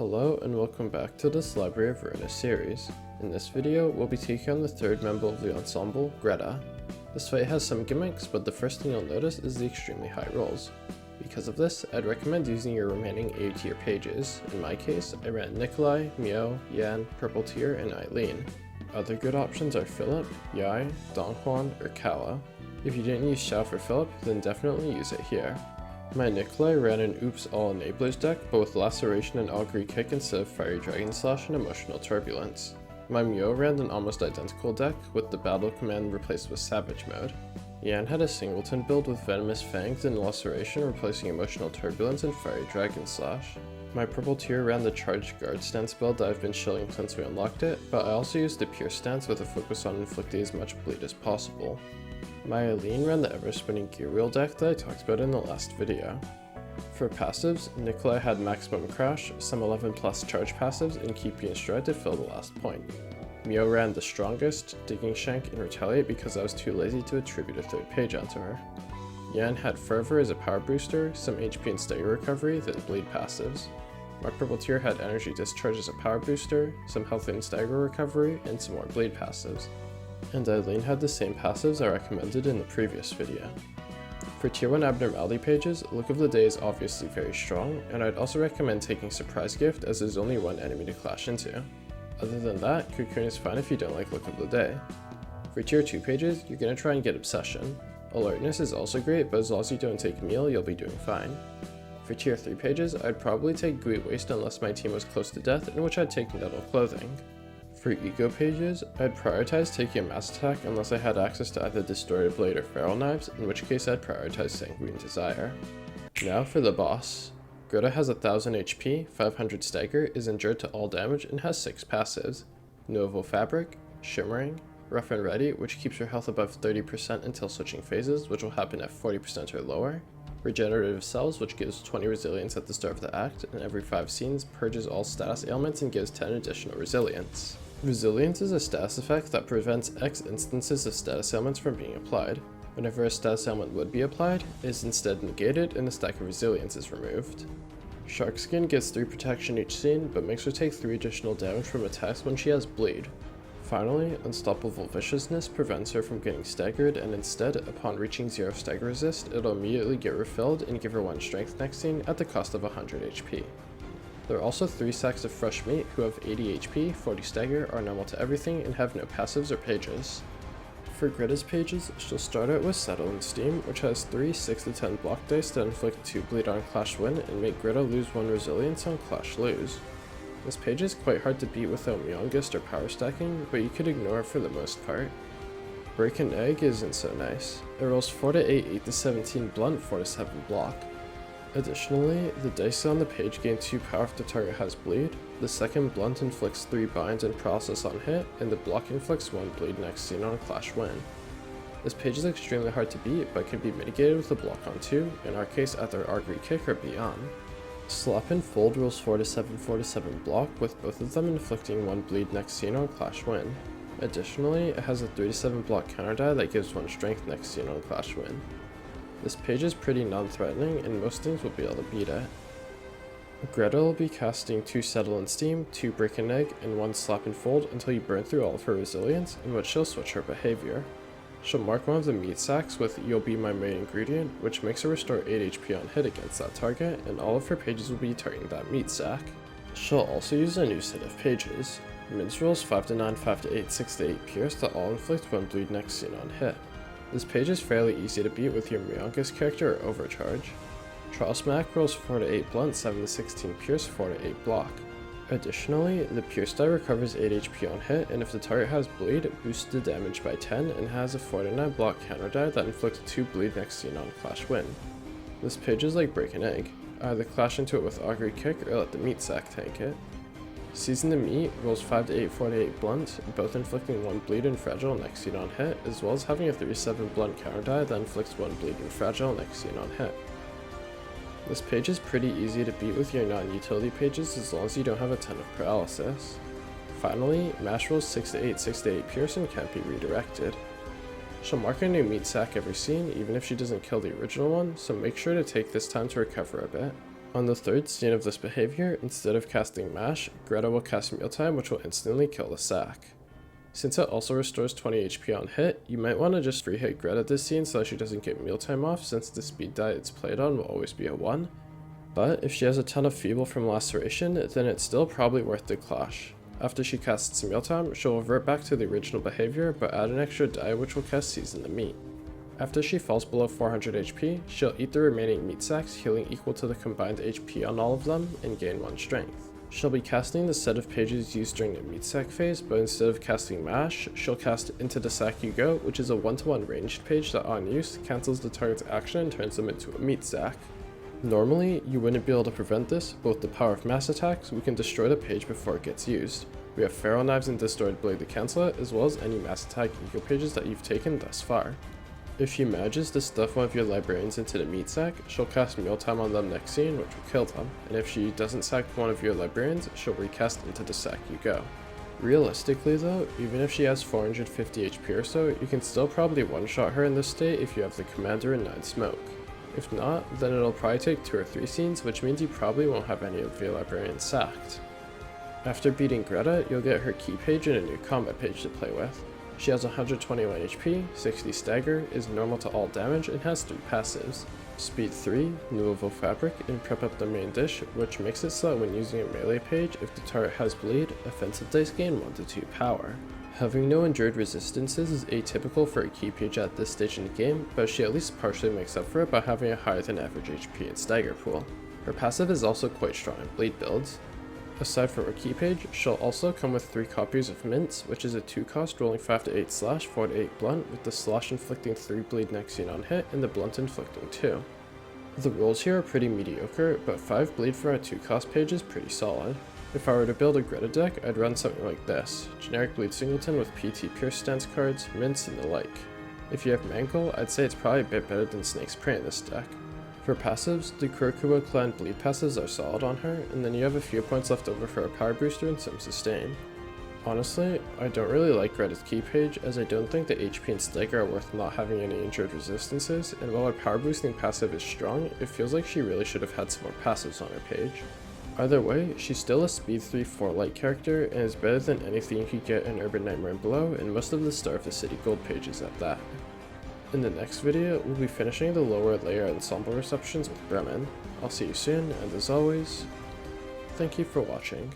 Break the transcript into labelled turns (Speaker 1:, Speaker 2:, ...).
Speaker 1: Hello and welcome back to this Library of Ruina series. In this video, we'll be taking on the third member of the Ensemble, Greta. This fight has some gimmicks, but the first thing you'll notice is the extremely high rolls. Because of this, I'd recommend using your remaining A tier pages. In my case, I ran Nikolai, Mio, Yan, Purple Tier, and Eileen. Other good options are Philip, Yai, Donghuan, or Kala. If you didn't use Xiao for Philip, then definitely use it here. My Nikolai ran an Oops All Enablers deck, but with Laceration and Augury Kick instead of Fiery Dragon Slash and Emotional Turbulence. My Mio ran an almost identical deck, with the Battle Command replaced with Savage Mode. Yan had a Singleton build with Venomous Fangs and Laceration replacing Emotional Turbulence and Fiery Dragon Slash. My Purple Tier ran the Charged Guard stance build that I've been chilling since we unlocked it, but I also used the Pierce stance with a focus on inflicting as much bleed as possible. My Eileen ran the ever-spinning gear wheel deck that I talked about in the last video. For passives, Nikolai had Maximum Crash, some 11 plus charge passives, and Keep and Stride to fill the last point. Mio ran the Strongest, Digging Shank, and Retaliate because I was too lazy to attribute a third page onto her. Yan had Fervor as a power booster, some HP and Stagger Recovery, then bleed passives. My Purple Tier had Energy Discharge as a power booster, some health and Stagger Recovery, and some more bleed passives. And Eileen had the same passives I recommended in the previous video. For Tier 1 Abnormality pages, Look of the Day is obviously very strong, and I'd also recommend taking Surprise Gift as there's only one enemy to clash into. Other than that, Cocoon is fine if you don't like Look of the Day. For Tier 2 pages, you're going to try and get Obsession. Alertness is also great, but as long as you don't take Meal, you'll be doing fine. For Tier 3 pages, I'd probably take Great Waste unless my team was close to death, in which I'd take Nettle Clothing. For Ego pages, I'd prioritize taking a mass attack unless I had access to either Distorted Blade or Feral Knives, in which case I'd prioritize Sanguine Desire. Now for the boss. Greta has 1000 HP, 500 stagger, is endured to all damage, and has 6 passives. Novo Fabric, Shimmering, Rough and Ready, which keeps her health above 30% until switching phases, which will happen at 40% or lower. Regenerative Cells, which gives 20 resilience at the start of the act, and every 5 scenes purges all status ailments and gives 10 additional resilience. Resilience is a status effect that prevents X instances of status ailments from being applied. Whenever a status ailment would be applied, it is instead negated and a stack of resilience is removed. Sharkskin gets 3 protection each scene, but makes her take 3 additional damage from attacks when she has bleed. Finally, Unstoppable Viciousness prevents her from getting staggered, and instead, upon reaching 0 stagger resist, it'll immediately get refilled and give her 1 strength next scene at the cost of 100 HP. There are also 3 sacks of fresh meat who have 80 HP, 40 stagger, are normal to everything, and have no passives or pages. For Greta's pages, she'll start out with Settle and Steam, which has 3 6-10 block dice that inflict 2 bleed on Clash Win and make Greta lose 1 resilience on Clash Lose. This page is quite hard to beat without Myongist or power stacking, but you could ignore it for the most part. Break an Egg isn't so nice. It rolls 4-8, 8-17 blunt, 4-7 block. Additionally, the dice on the page gain 2 power if the target has bleed, the second blunt inflicts 3 binds and paralysis on hit, and the block inflicts 1 bleed next scene on Clash Win. This page is extremely hard to beat, but can be mitigated with a block on 2, in our case either Augury Kick or Beyond. Slap and Fold rolls 4-7, 4-7 block, with both of them inflicting 1 bleed next scene on Clash Win. Additionally, it has a 3-7 block counter die that gives 1 strength next scene on Clash Win. This page is pretty non-threatening, and most things will be able to beat it. Greta will be casting 2 Settle and Steam, 2 Break an Egg, and 1 Slap and Fold until you burn through all of her resilience, in which she'll switch her behavior. She'll mark one of the meat sacks with You'll Be My Main Ingredient, which makes her restore 8 HP on hit against that target, and all of her pages will be targeting that meat sack. She'll also use a new set of pages. Mince rolls 5-9, 5-8, 6-8 Pierce that all inflict 1 bleed next scene on hit. This page is fairly easy to beat with your Myongist character or Overcharge. Trial Smack rolls 4-8 blunt, 7-16 pierce, 4-8 block. Additionally, the pierce die recovers 8 HP on hit, and if the target has bleed, it boosts the damage by 10 and has a 4-9 block counter die that inflicts 2 bleed next scene on Clash Win. This page is like Break an Egg. Either clash into it with Augury Kick or let the meat sack tank it. Season the Meat rolls 5-8, 4-8 blunt, both inflicting 1 bleed and fragile next scene on hit, as well as having a 3-7 blunt counter die that inflicts 1 bleed and fragile next scene on hit. This page is pretty easy to beat with your non-utility pages as long as you don't have a ton of paralysis. Finally, Mash rolls 6-8, 6-8 pierce and can't be redirected. She'll mark a new meat sack every scene even if she doesn't kill the original one, so make sure to take this time to recover a bit. On the third scene of this behavior, instead of casting Mash, Greta will cast Mealtime, which will instantly kill the sack. Since it also restores 20 HP on hit, you might want to just free hit Greta this scene so that she doesn't get Mealtime off, since the speed die it's played on will always be a 1. But if she has a ton of Feeble from Laceration, then it's still probably worth the clash. After she casts Mealtime, she'll revert back to the original behavior, but add an extra die which will cast Season the Meat. After she falls below 400 HP, she'll eat the remaining meat sacks, healing equal to the combined HP on all of them, and gain 1 strength. She'll be casting the set of pages used during the meat sack phase, but instead of casting Mash, she'll cast Into the Sack You Go, which is a 1-to-1 ranged page that on use, cancels the target's action and turns them into a meat sack. Normally, you wouldn't be able to prevent this, but with the power of mass attacks, we can destroy the page before it gets used. We have Feral Knives and Distorted Blade to cancel it, as well as any mass attack eco pages that you've taken thus far. If she manages to stuff one of your librarians into the meat sack, she'll cast Mealtime on them next scene, which will kill them, and if she doesn't sack one of your librarians, she'll recast Into the Sack You Go. Realistically though, even if she has 450 HP or so, you can still probably one-shot her in this state if you have the Commander and 9 Smoke. If not, then it'll probably take 2 or 3 scenes, which means you probably won't have any of your librarians sacked. After beating Greta, you'll get her Keypage and a new combat page to play with. She has 121 HP, 60 stagger, is normal to all damage, and has 3 passives. Speed 3, Louisville Fabric, and Prep Up the Main Dish, which makes it so that when using a melee page, if the target has bleed, offensive dice gain 1 to 2 power. Having no endured resistances is atypical for a Keypage at this stage in the game, but she at least partially makes up for it by having a higher than average HP and stagger pool. Her passive is also quite strong in bleed builds. Aside from her Keypage, she'll also come with 3 copies of Mints, which is a 2-cost rolling 5 to 8 slash, 4 to 8 blunt, with the slash inflicting 3 bleed next scene on hit, and the blunt inflicting 2. The rolls here are pretty mediocre, but 5 bleed for a 2-cost page is pretty solid. If I were to build a Greta deck, I'd run something like this: generic bleed singleton with PT Pierce stance cards, Mints, and the like. If you have Mangle, I'd say it's probably a bit better than Snake's Prey in this deck. For passives, the Kurokuma clan bleed passives are solid on her, and then you have a few points left over for a power booster and some sustain. Honestly, I don't really like Greta's Keypage, as I don't think the HP and stagger are worth not having any injured resistances, and while her power boosting passive is strong, it feels like she really should have had some more passives on her page. Either way, she's still a speed 3-4 light character, and is better than anything you could get in Urban Nightmare and below, and most of the Star of the City gold pages at that. In the next video, we'll be finishing the lower layer ensemble receptions with Bremen. I'll see you soon, and as always, thank you for watching.